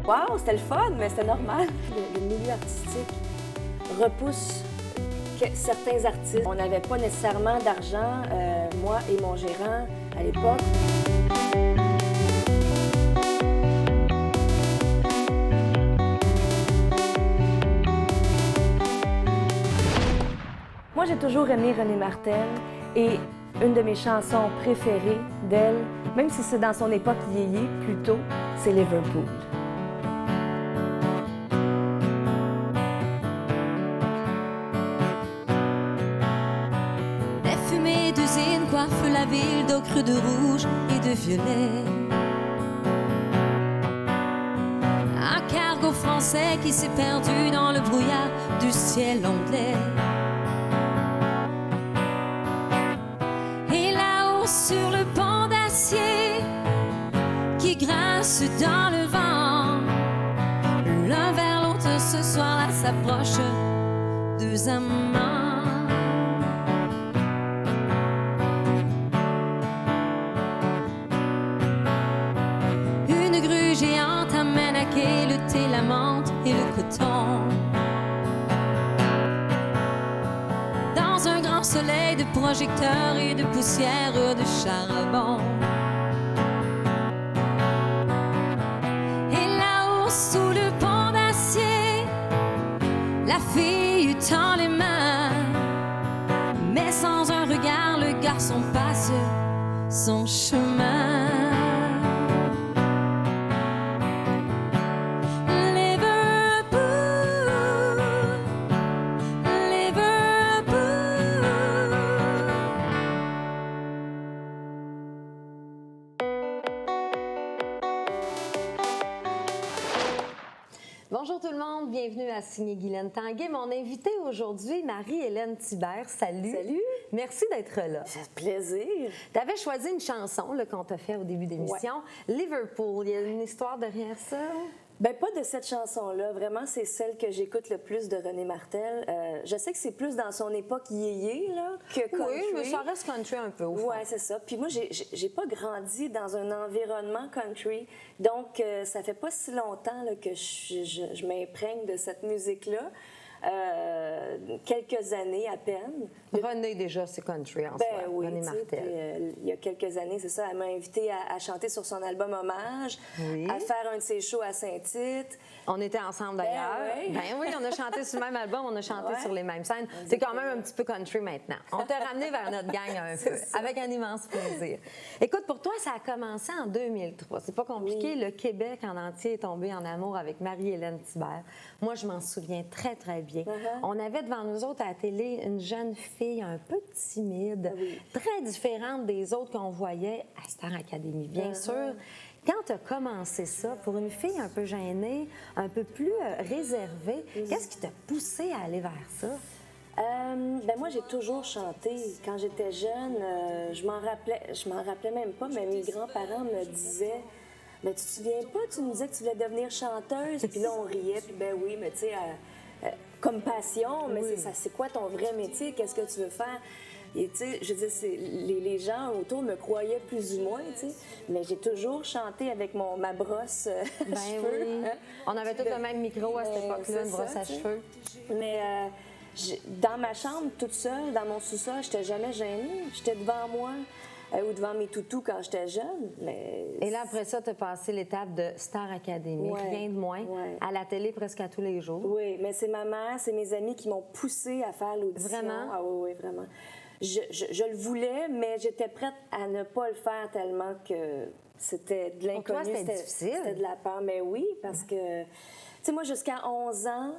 Wow, c'était le fun, mais c'était normal. Le milieu artistique repousse certains artistes. On n'avait pas nécessairement d'argent, moi et mon gérant, à l'époque. Moi, j'ai toujours aimé René Martel et une de mes chansons préférées d'elle, même si c'est dans son époque yéyé plutôt, c'est Liverpool. Les fumées d'usine coiffent la ville d'ocre, de rouge et de violet. Un cargo français qui s'est perdu dans le brouillard du ciel anglais. Sur le pont d'acier qui grince dans le vent, l'un vers l'autre ce soir-là s'approchent deux amants. Une grue géante amène à quai le thé, la menthe et le coton. Un grand soleil de projecteurs et de poussière de charbon. Et là-haut, sous le pont d'acier, la fille tend les mains, mais sans un regard, le garçon passe son chemin. Bonjour tout le monde, bienvenue à Signer Guylaine Tanguay. Mon invitée aujourd'hui, Marie-Hélène Thibert. Salut. Salut. Merci d'être là. Ça fait plaisir. Tu avais choisi une chanson qu'on t'a fait au début d'émission, Liverpool. Il y a une histoire derrière ça? Bien, pas de cette chanson-là. Vraiment, c'est celle que j'écoute le plus de René Martel. Je sais que c'est plus dans son époque yéyé que country. Oui, mais ça reste country un peu au fond. Oui, c'est ça. Puis moi, j'ai pas grandi dans un environnement country. Donc, ça fait pas si longtemps que je m'imprègne de cette musique-là. Quelques années à peine. René, déjà, c'est country en soi. Oui, René Martel. Il y a quelques années, c'est ça, elle m'a invitée à chanter sur son album Hommage, à faire un de ses shows à Saint-Tite. On était ensemble d'ailleurs. Oui, on a chanté sur le même album, on a chanté sur les mêmes scènes. C'est quand même un petit peu country maintenant. On t'a ramené vers notre gang un peu, avec un immense plaisir. Écoute, pour toi, ça a commencé en 2003. C'est pas compliqué. Le Québec en entier est tombé en amour avec Marie-Hélène Thibert. Moi, je m'en souviens très, très bien. On avait devant nous autres à la télé une jeune fille un peu timide, très différente des autres qu'on voyait à Star Academy, bien sûr. Quand tu as commencé ça, pour une fille un peu gênée, un peu plus réservée, qu'est-ce qui t'a poussé à aller vers ça? Moi, j'ai toujours chanté. Quand j'étais jeune, je m'en rappelais même pas, mais mes grands-parents me disaient « Mais tu te souviens pas, tu me disais que tu voulais devenir chanteuse? » Puis là, on riait, puis oui, mais tu sais, comme passion, mais c'est quoi ton vrai métier? Qu'est-ce que tu veux faire? Et tu sais, je veux dire, les gens autour me croyaient plus ou moins, tu sais, mais j'ai toujours chanté avec ma brosse à cheveux. Oui. On avait tous le même micro à cette époque-là, une brosse à cheveux. Mais dans ma chambre, toute seule, dans mon sous-sol, j'étais jamais gênée. J'étais devant moi ou devant mes toutous quand j'étais jeune. Mais... Et là, après ça, tu as passé l'étape de Star Academy, rien de moins, à la télé presque à tous les jours. Oui, mais c'est ma mère, c'est mes amis qui m'ont poussée à faire l'audition. Vraiment? Ah oui, vraiment. Je le voulais, mais j'étais prête à ne pas le faire tellement que c'était de l'inconnu. Pour toi, c'était difficile? C'était de la peur, mais oui, parce que... Tu sais, moi, jusqu'à 11 ans,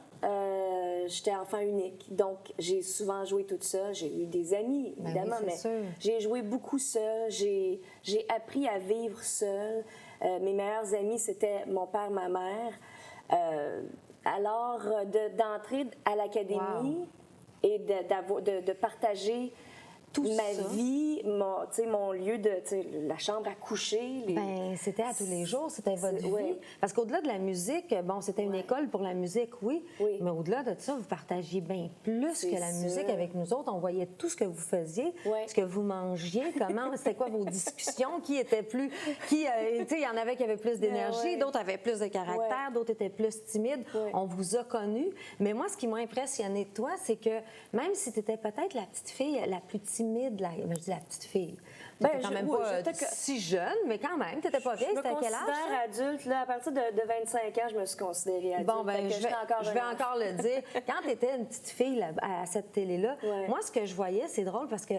j'étais enfant unique. Donc, j'ai souvent joué toute seule. J'ai eu des amis, évidemment, mais j'ai joué beaucoup seule. J'ai appris à vivre seule. Mes meilleurs amis, c'était mon père, ma mère. Alors, d'entrer à l'académie et de partager tout ma ça. vie, mon lieu de, la chambre à coucher. Ben, c'était à tous les jours, c'était votre vie. Oui. Parce qu'au-delà de la musique, bon, c'était une école pour la musique, oui. Mais au-delà de ça, vous partagiez bien plus que la musique avec nous autres. On voyait tout ce que vous faisiez, ce que vous mangiez, comment, c'était quoi vos discussions, qui était plus, tu sais, il y en avait qui avaient plus d'énergie, d'autres avaient plus de caractère, d'autres étaient plus timides. On vous a connus. Mais moi, ce qui m'a impressionné de toi, c'est que même si tu étais peut-être la petite fille la plus timide, je dis la petite fille. Tu n'étais quand même pas si jeune, mais quand même, tu n'étais pas vieille. C'était à quel âge? Je me considère adulte. Là, à partir de 25 ans, je me suis considérée adulte. Bon, ben, je vais encore le dire. Quand tu étais une petite fille là, à cette télé-là, moi, ce que je voyais, c'est drôle parce que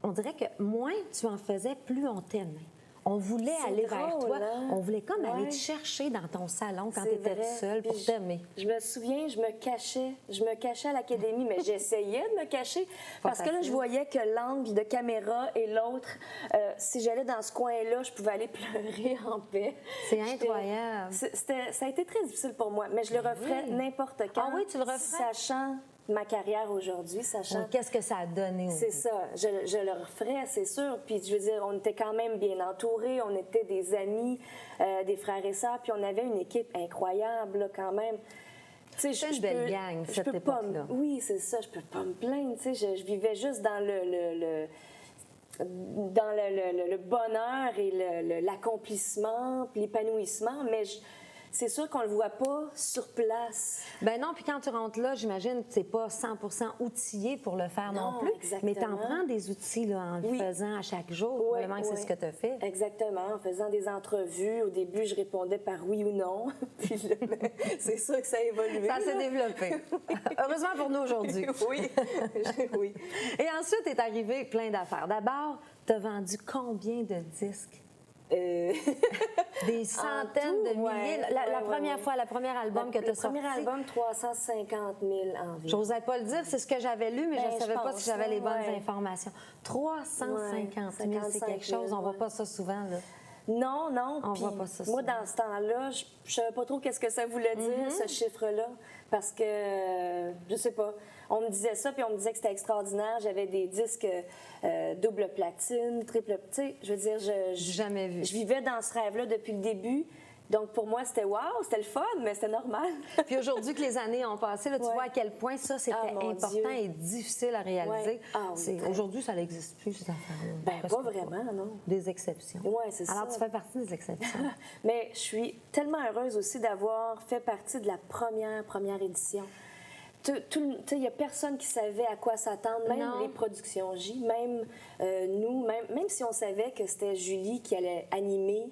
on dirait que moins tu en faisais, plus on t'aimait. On voulait aller vers toi. Hein? On voulait comme aller te chercher dans ton salon quand tu étais toute seule pour t'aimer. Je me souviens, je me cachais à l'académie, mais j'essayais de me cacher parce que là, je voyais que l'angle de caméra et l'autre, si j'allais dans ce coin-là, je pouvais aller pleurer en paix. C'est incroyable. Ça a été très difficile pour moi, mais je le referais n'importe quand. Ah oui, tu le referais? Sachant ma carrière aujourd'hui, sachant... Qu'est-ce que ça a donné? C'est ça. Je le referais, c'est sûr. Puis, je veux dire, on était quand même bien entourés. On était des amis, des frères et sœurs. Puis, on avait une équipe incroyable, là, quand même. C'est une belle gang, cette époque-là. Oui, c'est ça. Je peux pas me plaindre. Tu sais, je vivais juste dans le bonheur et l'accomplissement, puis l'épanouissement. Mais c'est sûr qu'on le voit pas sur place. Ben non, puis quand tu rentres là, j'imagine que tu n'es pas 100% outillé pour le faire non plus. Exactement. Mais tu en prends des outils là, en le faisant à chaque jour. Vraiment que c'est ce que tu as fait. Exactement. En faisant des entrevues, au début, je répondais par oui ou non. Puis là, c'est sûr que ça a évolué. Ça s'est développé. Heureusement pour nous aujourd'hui. Oui. Oui. Et ensuite, est arrivé plein d'affaires. D'abord, tu as vendu combien de disques? Des centaines de milliers. La première fois, le premier album que tu as sorti. Le premier album, 350 000 environ. J'osais pas le dire, c'est ce que j'avais lu, mais je ne savais pas si j'avais les bonnes ouais. informations. 350 000, c'est quelque chose. On ne voit pas ça souvent, là. Non, non. On voit pas ça moi, souvent. dans ce temps-là, je ne savais pas trop qu'est-ce que ça voulait dire, ce chiffre-là, parce que, je sais pas, on me disait ça, puis on me disait que c'était extraordinaire. J'avais des disques double platine, triple... Tu sais, je veux dire, jamais vu. Je vivais dans ce rêve-là depuis le début. Donc, pour moi, c'était wow, c'était le fun, mais c'était normal. Puis aujourd'hui que les années ont passé, là, tu vois à quel point ça, c'était important et difficile à réaliser. Aujourd'hui, ça n'existe plus, ces affaires-là. Ben, pas vraiment, non. Des exceptions. Oui, c'est ça. Alors, tu fais partie des exceptions. Mais je suis tellement heureuse aussi d'avoir fait partie de la première édition. Il n'y a personne qui savait à quoi s'attendre, même les productions J, même nous, même si on savait que c'était Julie qui allait animer,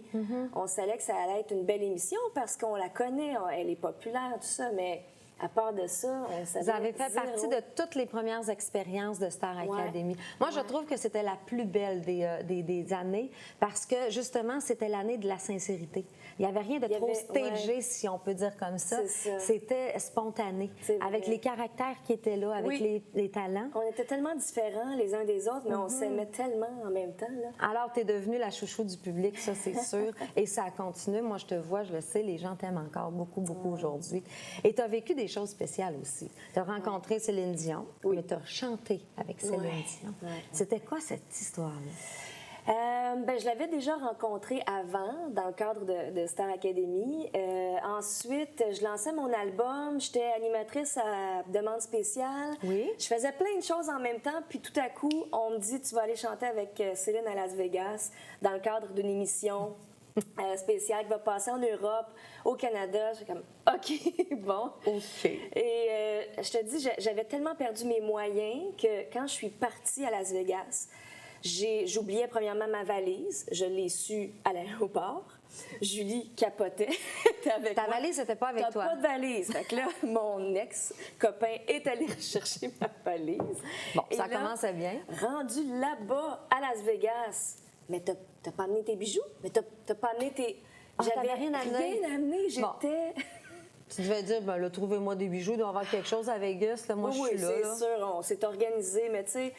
on savait que ça allait être une belle émission parce qu'on la connaît, elle est populaire, tout ça, mais à part de ça, on savait Vous avez fait partie de toutes les premières expériences de Star Academy. Moi, je trouve que c'était la plus belle des années parce que, justement, c'était l'année de la sincérité. Il n'y avait rien de trop stagé, si on peut dire comme ça. C'était spontané, avec les caractères qui étaient là, avec les talents. On était tellement différents les uns des autres, mais on s'aimait tellement en même temps. Là. Alors, tu es devenue la chouchou du public, ça, c'est sûr. Et ça continue. Moi, je te vois, je le sais, les gens t'aiment encore beaucoup, beaucoup aujourd'hui. Et tu as vécu des choses spéciales aussi. Tu as rencontré Céline Dion, mais tu as chanté avec Céline Dion. C'était quoi cette histoire-là? Je l'avais déjà rencontré avant, dans le cadre de Star Academy. Ensuite, je lançais mon album. J'étais animatrice à Demande spéciale. Oui. Je faisais plein de choses en même temps. Puis tout à coup, on me dit, tu vas aller chanter avec Céline à Las Vegas dans le cadre d'une émission spéciale qui va passer en Europe, au Canada. J'étais comme, OK, bon. OK. Et je te dis, j'avais tellement perdu mes moyens que quand je suis partie à Las Vegas, j'oubliais premièrement ma valise. Je l'ai su à l'aéroport. Julie capotait. Avec Ta valise n'était pas avec toi? T'as pas de valise. Fait que là, mon ex-copain est allé chercher ma valise. Bon, ça commençait bien. Rendu là-bas, à Las Vegas, mais t'as pas amené tes bijoux? Mais t'as pas amené tes... J'avais rien amené. J'étais... Bon. Tu devais dire, ben là, trouvez-moi des bijoux, il doit y avoir quelque chose à Vegas. Là, moi, je suis là. Oui, c'est sûr, on s'est organisé, mais tu sais...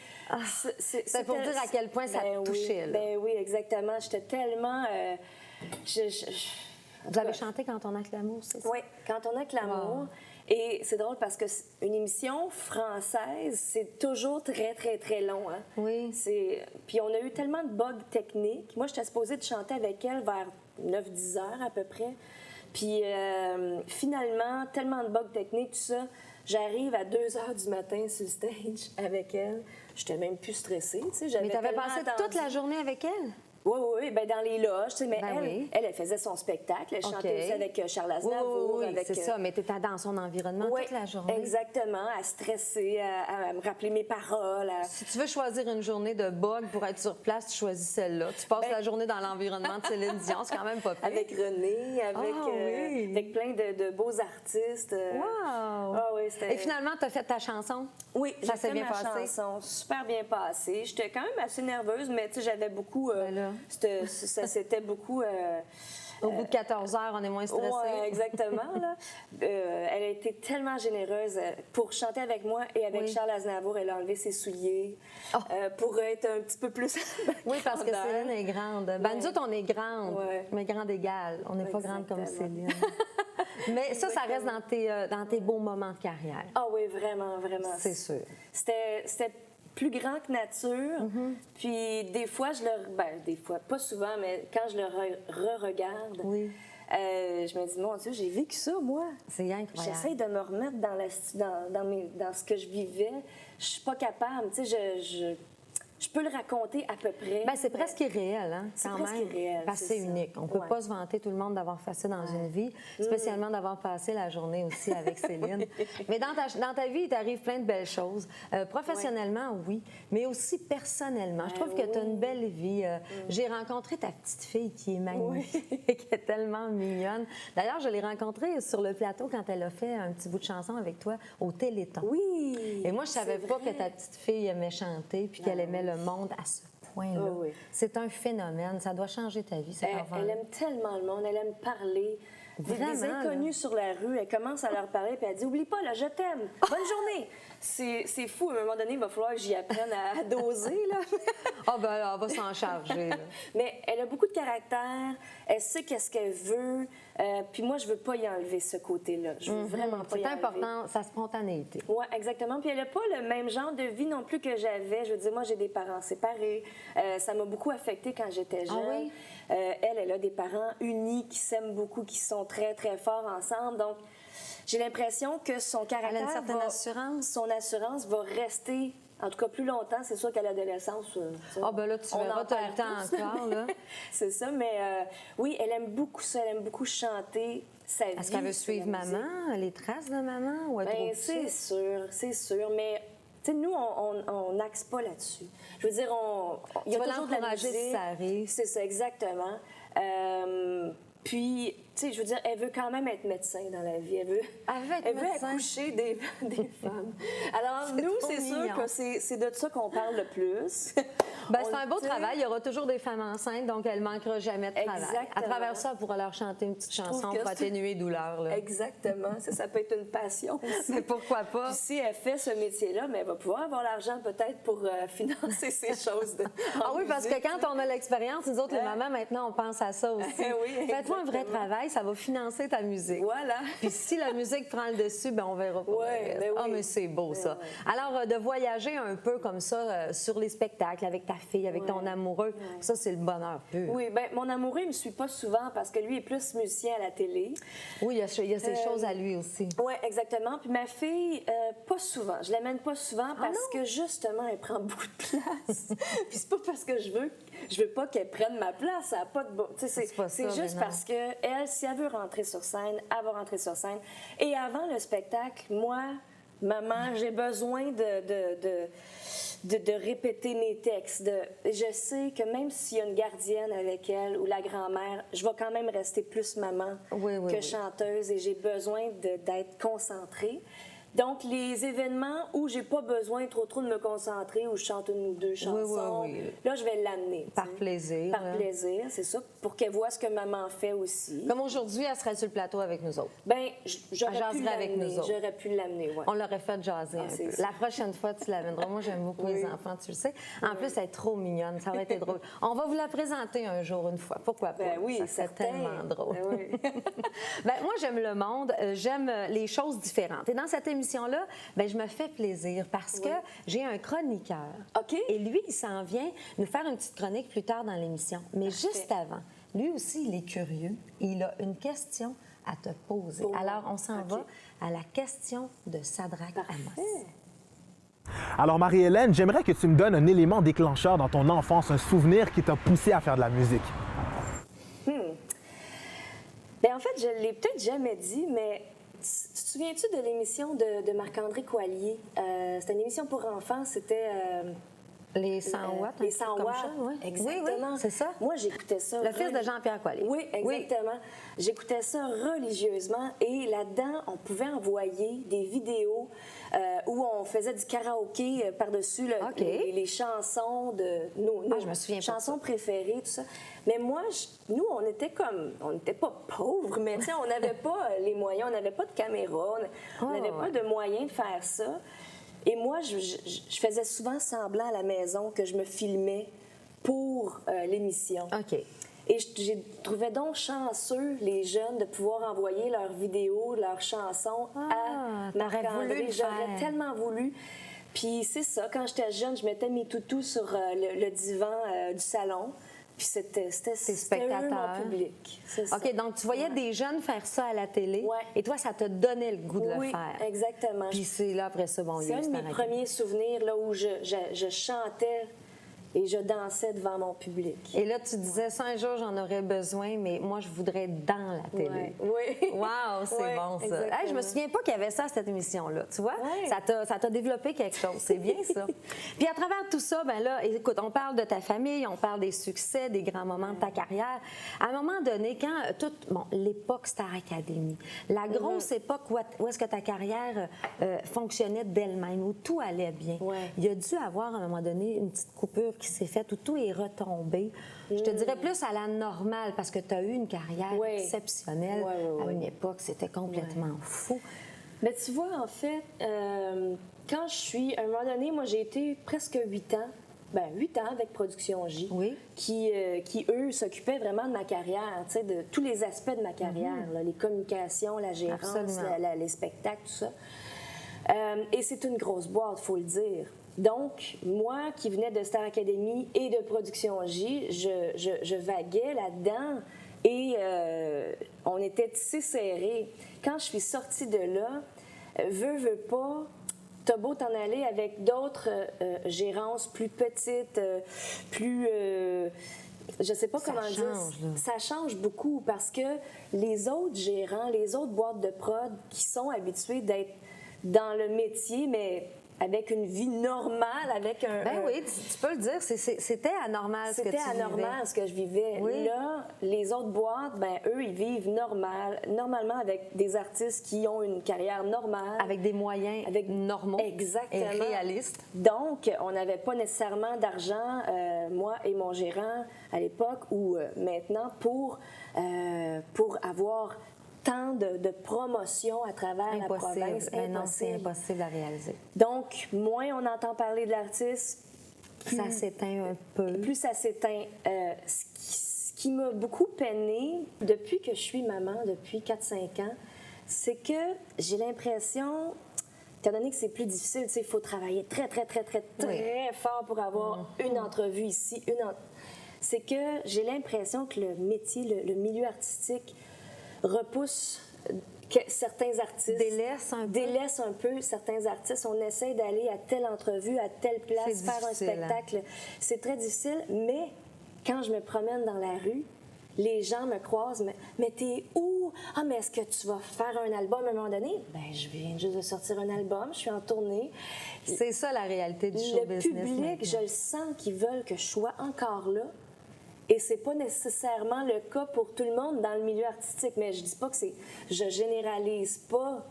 c'est pour dire à quel point ça te touchait. Ben oui, exactement. J'étais tellement... Vous avez chanté Quand on a que l'amour, c'est ça? Oui, Quand on a que l'amour. Et c'est drôle parce que une émission française, c'est toujours très, très, très long. Hein? Oui. Puis on a eu tellement de bugs techniques. Moi, j'étais supposée de chanter avec elle vers 9-10 heures à peu près. Puis finalement, tellement de bugs techniques, tout ça, j'arrive à 2 heures du matin sur le stage avec elle. J'étais même plus stressée. Mais tu avais passé toute la journée avec elle? Oui, ben dans les loges, tu sais, mais oui. elle faisait son spectacle, elle chantait aussi avec Charles Aznavour. Oui, avec, c'est ça, mais tu étais dans son environnement toute la journée. Exactement, à stresser, à me rappeler mes paroles. Si tu veux choisir une journée de bug pour être sur place, tu choisis celle-là. Tu passes la journée dans l'environnement de Céline Dion, c'est quand même pas pire. Avec René, avec plein de beaux artistes. Wow! Et finalement, tu as fait ta chanson? Oui, ça s'est bien passé. Chanson, super bien passé. J'étais quand même assez nerveuse, mais tu sais, j'avais beaucoup... C'était beaucoup... Au bout de 14 heures, on est moins stressé. Oui, exactement. Là. Elle a été tellement généreuse pour chanter avec moi et avec Charles Aznavour. Elle a enlevé ses souliers pour être un petit peu plus... Oui, parce que Céline est grande. Ben, nous autres, on est grande, mais grande égale. On n'est pas grande comme Céline. Mais ça reste dans tes beaux moments de carrière. Ah oui, vraiment, vraiment. C'est sûr. C'était plus grand que nature. Puis des fois, des fois, pas souvent, mais quand je le re-regarde, je me dis, mon Dieu, j'ai vécu ça, moi. C'est incroyable. J'essaie de me remettre dans ce que je vivais. Je suis pas capable. Tu sais, je peux le raconter à peu près. Bien, c'est presque irréel, hein, c'est quand presque même. irréel, parce que c'est unique. On ne peut pas se vanter tout le monde d'avoir fait ça dans une vie, spécialement d'avoir passé la journée aussi avec Céline. Mais dans ta vie, il t'arrive plein de belles choses. Professionnellement, oui, mais aussi personnellement. Je trouve que tu as une belle vie. J'ai rencontré ta petite fille qui est magnifique, qui est tellement mignonne. D'ailleurs, je l'ai rencontrée sur le plateau quand elle a fait un petit bout de chanson avec toi au Téléthon. Oui! Et moi, je savais pas que ta petite fille aimait chanter puis qu'elle aimait le monde à ce point-là. C'est un phénomène. Ça doit changer ta vie, cette enfant. Elle aime tellement le monde. Elle aime parler. Vraiment, des inconnus sur la rue, elle commence à leur parler puis elle dit « Oublie pas, là, je t'aime. Bonne journée. » C'est fou. À un moment donné, il va falloir que j'y apprenne à doser. Là. Ben, on va s'en charger. Là. Mais elle a beaucoup de caractère. Elle sait qu'est-ce qu'elle veut. Puis moi, je veux pas y enlever ce côté-là. Je veux vraiment pas y enlever. C'est important, sa spontanéité. Oui, exactement. Puis elle n'a pas le même genre de vie non plus que j'avais. Je veux dire, moi, j'ai des parents séparés. Ça m'a beaucoup affectée quand j'étais jeune. Ah oui? Elle a des parents unis qui s'aiment beaucoup, qui sont très, très forts ensemble. Donc, j'ai l'impression que son caractère... Elle a une certaine assurance. Son assurance va rester... En tout cas, plus longtemps, c'est sûr qu'à l'adolescence... Ben là, tu verras, tu as le temps encore, là. C'est ça, mais oui, elle aime beaucoup ça, elle aime beaucoup chanter sa vie. Est-ce qu'elle veut suivre maman, les traces de maman, ou être c'est sûr, mais... Tu sais, nous, on n'axe pas là-dessus. Je veux dire, il y a toujours de la musique. Si ça arrive. C'est ça, exactement. Puis, tu sais, je veux dire, elle veut quand même être médecin dans la vie. Elle veut accoucher des femmes. Alors, nous, c'est sûr que c'est de ça qu'on parle le plus. Ben, c'est un beau travail. Il y aura toujours des femmes enceintes, donc elle ne manquera jamais de travail. Exactement. À travers ça, elle pourra leur chanter une petite chanson pour atténuer les douleurs. Là. Exactement. Ça peut être une passion aussi. Mais pourquoi pas? Puis si elle fait ce métier-là, mais elle va pouvoir avoir l'argent peut-être pour financer ces choses. Oui, parce que quand on a l'expérience, nous autres, les mamans, maintenant, on pense à ça aussi. Oui, fais-toi un vrai travail, ça va financer ta musique. Voilà. Puis si la musique prend le dessus, ben on verra pas. Mais c'est beau, ça. Alors, de voyager un peu comme ça sur les spectacles avec ta fille, avec ton amoureux, ça, c'est le bonheur pur. Oui, bien, mon amoureux, il me suit pas souvent parce que lui est plus musicien à la télé. Oui, il y a ces choses à lui aussi. Oui, exactement. Puis ma fille, pas souvent. Je l'amène pas souvent parce que, justement, elle prend beaucoup de place. Puis c'est pas parce que je veux pas qu'elle prenne ma place. Ça a pas de bon... C'est juste parce que elle, si elle veut rentrer sur scène, elle va rentrer sur scène. Et avant le spectacle, moi, maman, j'ai besoin de répéter mes textes. Je sais que même s'il y a une gardienne avec elle ou la grand-mère, je vais quand même rester plus maman que chanteuse et j'ai besoin d'être concentrée. Donc, les événements où j'ai pas besoin trop de me concentrer, où je chante une ou deux chansons, là, je vais l'amener. Par plaisir. Par plaisir, c'est ça, pour qu'elle voit ce que maman fait aussi. Comme aujourd'hui, elle serait sur le plateau avec nous autres. Bien, j'aurais pu jaserait avec nous autres. J'aurais pu l'amener, oui. On l'aurait fait jaser un peu. ça. La prochaine fois, tu l'amèneras. Moi, j'aime beaucoup les enfants, tu le sais. En plus, elle est trop mignonne. Ça aurait été drôle. On va vous la présenter un jour, une fois. Pourquoi pas? Ben oui, c'est tellement drôle. Ben oui. Ben, moi, j'aime le monde. J'aime les choses différentes. Et dans cette émission-là, ben, je me fais plaisir parce que j'ai un chroniqueur. OK. Et lui, il s'en vient nous faire une petite chronique plus tard dans l'émission. Mais juste avant, lui aussi, il est curieux. Il a une question à te poser. Alors, on s'en va à la question de Sadrach Amos. Alors, Marie-Hélène, j'aimerais que tu me donnes un élément déclencheur dans ton enfance, un souvenir qui t'a poussé à faire de la musique. Bien, en fait, je ne l'ai peut-être jamais dit, mais tu te souviens-tu de l'émission de Marc-André Coallier? C'était une émission pour enfants, c'était... Les 100 watts? Les 100 watts, ouais. exactement. Oui, c'est ça. Moi, j'écoutais ça. Le fils de Jean-Pierre Coallier. Oui, exactement. J'écoutais ça religieusement et là-dedans, on pouvait envoyer des vidéos où on faisait du karaoké par-dessus les chansons de nos je me souviens chansons préférées, tout ça. Mais moi, nous, on n'était pas pauvres, mais on n'avait pas les moyens, on n'avait pas de caméra, on n'avait pas de moyens de faire ça. Et moi, je faisais souvent semblant à la maison que je me filmais pour l'émission. OK. Et j'ai trouvé donc chanceux, les jeunes, de pouvoir envoyer leurs vidéos, leurs chansons à Marc-André. J'aurais tellement voulu. Puis c'est ça, quand j'étais jeune, je mettais mes toutous sur le divan du salon. Puis c'était eux, mon public. OK, donc tu voyais des jeunes faire ça à la télé. Ouais. Et toi, ça te donnait le goût de le faire. Oui, exactement. Puis c'est là, après ça, bon, c'est un de mes premiers souvenirs là, où je chantais et je dansais devant mon public. Et là, tu disais, ça, un jour, j'en aurais besoin, mais moi, je voudrais être dans la télé. Oui. Wow, c'est bon, ça. Hey, je me souviens pas qu'il y avait ça à cette émission-là, tu vois? Ouais. Ça t'a développé quelque chose, c'est bien ça. Puis à travers tout ça, ben là, écoute, on parle de ta famille, on parle des succès, des grands moments de ta carrière. À un moment donné, quand l'époque Star Academy, la grosse époque où est-ce que ta carrière fonctionnait d'elle-même, où tout allait bien, il y a dû avoir, à un moment donné, une petite coupure qui s'est faite, où tout est retombé. Je te dirais plus à la normale, parce que tu as eu une carrière exceptionnelle. À une époque, c'était complètement fou. Mais tu vois, en fait, quand à un moment donné, moi, j'ai été presque 8 ans, 8 ans avec Production J, qui eux, s'occupaient vraiment de ma carrière, tu sais, de tous les aspects de ma carrière, là, les communications, la gérance, les spectacles, tout ça. Et c'est une grosse boîte, il faut le dire. Donc, moi, qui venais de Star Academy et de Production J, je vaguais là-dedans et on était tissés serrés. Quand je suis sortie de là, veux pas, t'as beau t'en aller avec d'autres gérances plus petites, plus... je sais pas comment dire. Ça change beaucoup parce que les autres gérants, les autres boîtes de prod qui sont habitués d'être dans le métier, mais avec une vie normale, avec un... oui, tu peux le dire, c'était anormal ce que tu vivais. C'était anormal ce que je vivais. Oui. Là, les autres boîtes, eux, ils vivent normalement avec des artistes qui ont une carrière normale. Avec des moyens normaux. Exactement. Et réalistes. Donc, on n'avait pas nécessairement d'argent, moi et mon gérant, à l'époque ou maintenant, pour avoir tant de promotion à travers la province. Non, c'est impossible à réaliser. Donc, moins on entend parler de l'artiste, ça s'éteint un peu. Plus ça s'éteint. Ce qui m'a beaucoup peinée depuis que je suis maman, depuis 4-5 ans, c'est que j'ai l'impression, étant donné que c'est plus difficile, il faut travailler très fort pour avoir une entrevue ici. C'est que j'ai l'impression que le métier, le milieu artistique repousse certains artistes. Délaisse un peu certains artistes. On essaie d'aller à telle entrevue, à telle place, faire un spectacle. C'est très difficile, mais quand je me promène dans la rue, les gens me croisent. Mais t'es où? Ah, mais est-ce que tu vas faire un album à un moment donné? Je viens juste de sortir un album, je suis en tournée. C'est ça la réalité du show business. Le public, je le sens qu'ils veulent que je sois encore là. Et c'est pas nécessairement le cas pour tout le monde dans le milieu artistique, mais je dis pas que je généralise pas.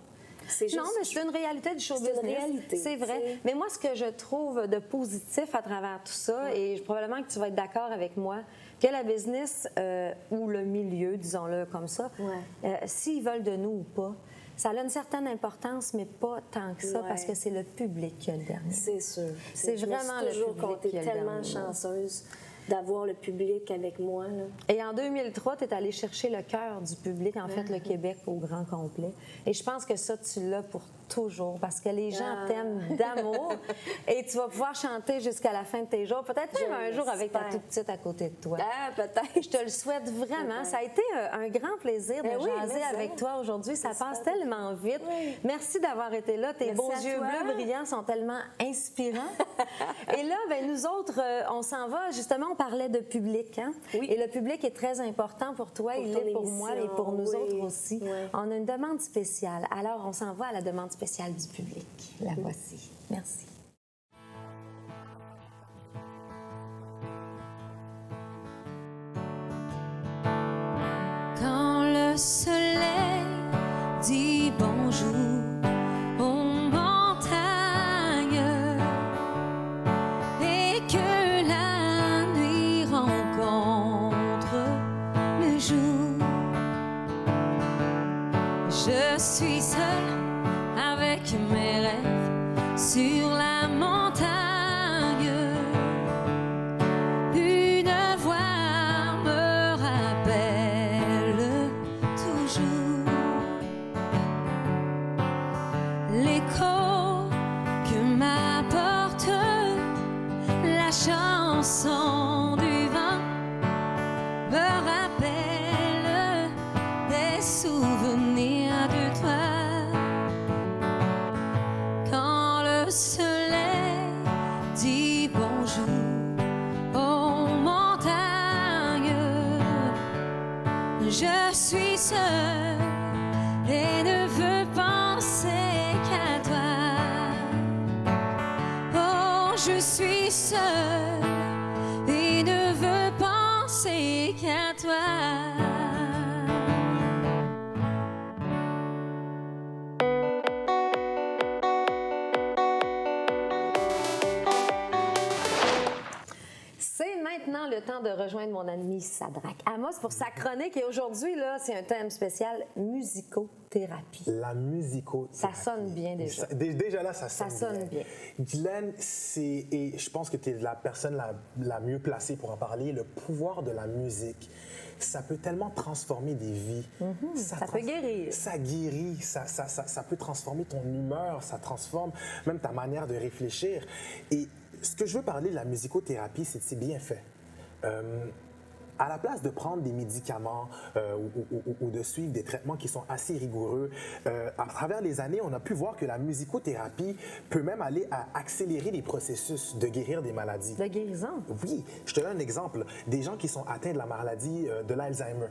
C'est juste... Non, mais c'est une réalité du show C'est une business. réalité, C'est vrai. t'sais. Mais moi, ce que je trouve de positif à travers tout ça, et probablement que tu vas être d'accord avec moi, que la business ou le milieu, disons-le comme ça, s'ils veulent de nous ou pas, ça a une certaine importance, mais pas tant que ça, parce que c'est le public qui a le dernier. C'est sûr. C'est vraiment le toujours public compté qui a le tellement dernier mot. chanceuse d'avoir le public avec moi. Là. Et en 2003, tu es allé chercher le cœur du public, en fait, le Québec au grand complet. Et je pense que ça, tu l'as pour toujours, parce que les gens t'aiment d'amour et tu vas pouvoir chanter jusqu'à la fin de tes jours, peut-être même un jour avec ta toute petite à côté de toi. Ah, peut-être. Je te le souhaite vraiment. Ça a été un grand plaisir de jaser avec toi aujourd'hui. Ça passe tellement vite. Oui. Merci d'avoir été là. Tes beaux yeux bleus brillants sont tellement inspirants. Et là, ben, nous autres, on s'en va. Justement, on parlait de public. Hein? Oui. Et le public est très important pour toi. Pour Il ton l'est pour émission, moi et pour nous oui. autres aussi. Oui. On a une demande spéciale. Alors, on s'en va à la demande spéciale du public. La voici. Merci. Quand le soleil dit bonjour aux montagnes et que la nuit rencontre le jour, je suis seule avec mes rêves sur la montagne. Une voix me rappelle toujours l'écho que m'apporte la chanson du vent, me rappelle des souvenirs de toi. Quand le soleil dit bonjour aux montagnes, je suis seule et ne veux penser qu'à toi. Oh, je suis seule et ne veux penser qu'à toi. C'est maintenant le temps de rejoindre mon ami Sadrak Amos pour sa chronique. Et aujourd'hui, là, c'est un thème spécial musicothérapie. La musicothérapie. Ça sonne bien déjà. Déjà là, ça Ça sonne sonne bien. Guylaine, et je pense que tu es la personne la mieux placée pour en parler, le pouvoir de la musique. Ça peut tellement transformer des vies. Ça peut guérir. Ça guérit, ça peut transformer ton humeur, ça transforme même ta manière de réfléchir. Et ce que je veux parler de la musicothérapie, c'est de ses bienfaits. À la place de prendre des médicaments ou de suivre des traitements qui sont assez rigoureux, à travers les années, on a pu voir que la musicothérapie peut même aller à accélérer les processus de guérir des maladies. De guérison. Oui, je te donne un exemple. Des gens qui sont atteints de la maladie de l'Alzheimer.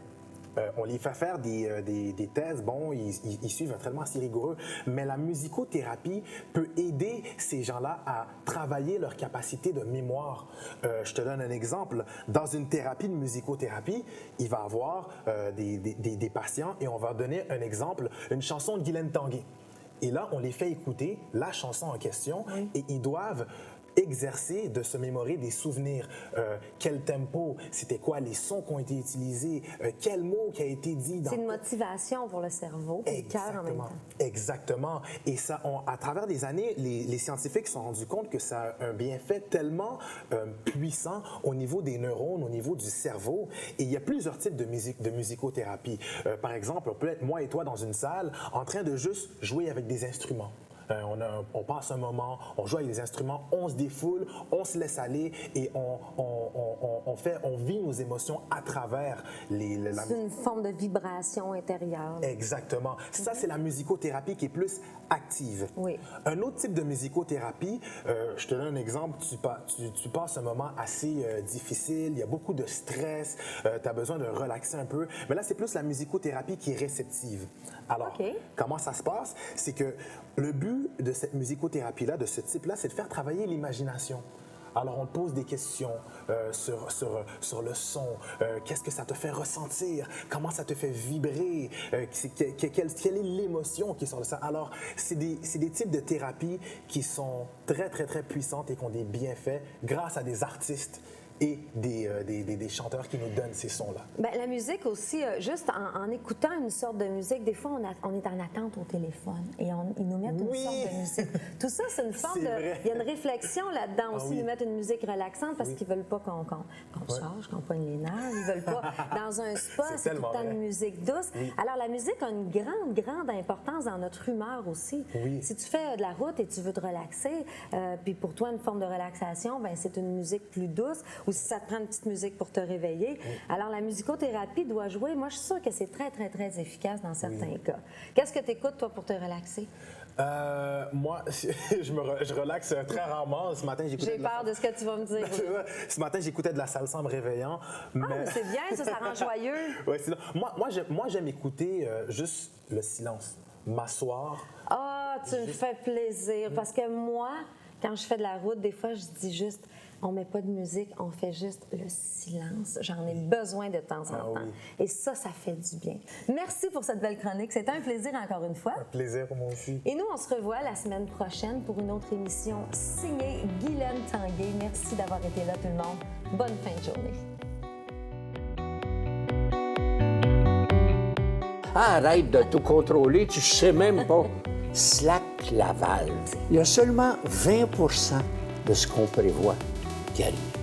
On les fait faire des tests, bon, ils suivent un traitement assez rigoureux, mais la musicothérapie peut aider ces gens-là à travailler leur capacité de mémoire. Je te donne un exemple. Dans une thérapie de musicothérapie, il va y avoir des patients et on va donner un exemple, une chanson de Guylaine Tanguay. Et là, on les fait écouter la chanson en question et ils doivent exercer de se mémorer des souvenirs. Quel tempo, c'était quoi les sons qui ont été utilisés, quel mot qui a été dit. C'est une motivation pour le cerveau et le cœur en même temps. Exactement. Et ça, à travers des années, les scientifiques se sont rendus compte que ça a un bienfait tellement puissant au niveau des neurones, au niveau du cerveau. Et il y a plusieurs types de musicothérapie. Par exemple, on peut être moi et toi dans une salle en train de juste jouer avec des instruments. On passe un moment, on joue avec des instruments, on se défoule, on se laisse aller et on vit nos émotions à travers C'est une forme de vibration intérieure. Exactement. Ça, c'est la musicothérapie qui est plus active. Oui. Un autre type de musicothérapie, je te donne un exemple, tu passes un moment assez difficile, il y a beaucoup de stress, tu as besoin de relaxer un peu, mais là, c'est plus la musicothérapie qui est réceptive. Alors, comment ça se passe? C'est que le but de cette musicothérapie-là, de ce type-là, c'est de faire travailler l'imagination. Alors, on te pose des questions sur le son, qu'est-ce que ça te fait ressentir, comment ça te fait vibrer, quelle est l'émotion qui sort de ça. Alors, c'est des types de thérapies qui sont très, très, très puissantes et qui ont des bienfaits grâce à des artistes et des chanteurs qui nous donnent ces sons-là. Bien, la musique aussi, juste en écoutant une sorte de musique, des fois, on est en attente au téléphone et ils nous mettent une sorte de musique. Tout ça, c'est une forme de... Il y a une réflexion là-dedans aussi. Ils nous mettent une musique relaxante parce qu'ils ne veulent pas qu'on charge, qu'on poigne les nerfs. Ils ne veulent pas... Dans un spa, c'est tout le temps de musique douce. Oui. Alors, la musique a une grande, grande importance dans notre humeur aussi. Oui. Si tu fais de la route et tu veux te relaxer, puis pour toi, une forme de relaxation, bien, c'est une musique plus douce. Ou si ça te prend une petite musique pour te réveiller. Oui. Alors, la musicothérapie doit jouer. Moi, je suis sûre que c'est très, très, très efficace dans certains cas. Qu'est-ce que tu écoutes, toi, pour te relaxer? Moi, je relaxe très rarement. Ce matin, j'ai peur de ce que tu vas me dire. Ce matin, j'écoutais de la salsa en me réveillant. Mais... Ah, mais c'est bien, ça rend joyeux. Oui, moi, j'aime écouter juste le silence. M'asseoir. Ah, tu me fais plaisir. Parce que moi, quand je fais de la route, des fois, je dis juste... On ne met pas de musique, on fait juste le silence. J'en ai besoin de temps en temps. Oui. Et ça fait du bien. Merci pour cette belle chronique. C'était un plaisir encore une fois. Un plaisir pour moi aussi. Et nous, on se revoit la semaine prochaine pour une autre émission signée Guylaine Tanguay. Merci d'avoir été là, tout le monde. Bonne fin de journée. Arrête de tout contrôler, tu sais même pas. Slack Laval. Il y a seulement 20 % de ce qu'on prévoit qui arrive.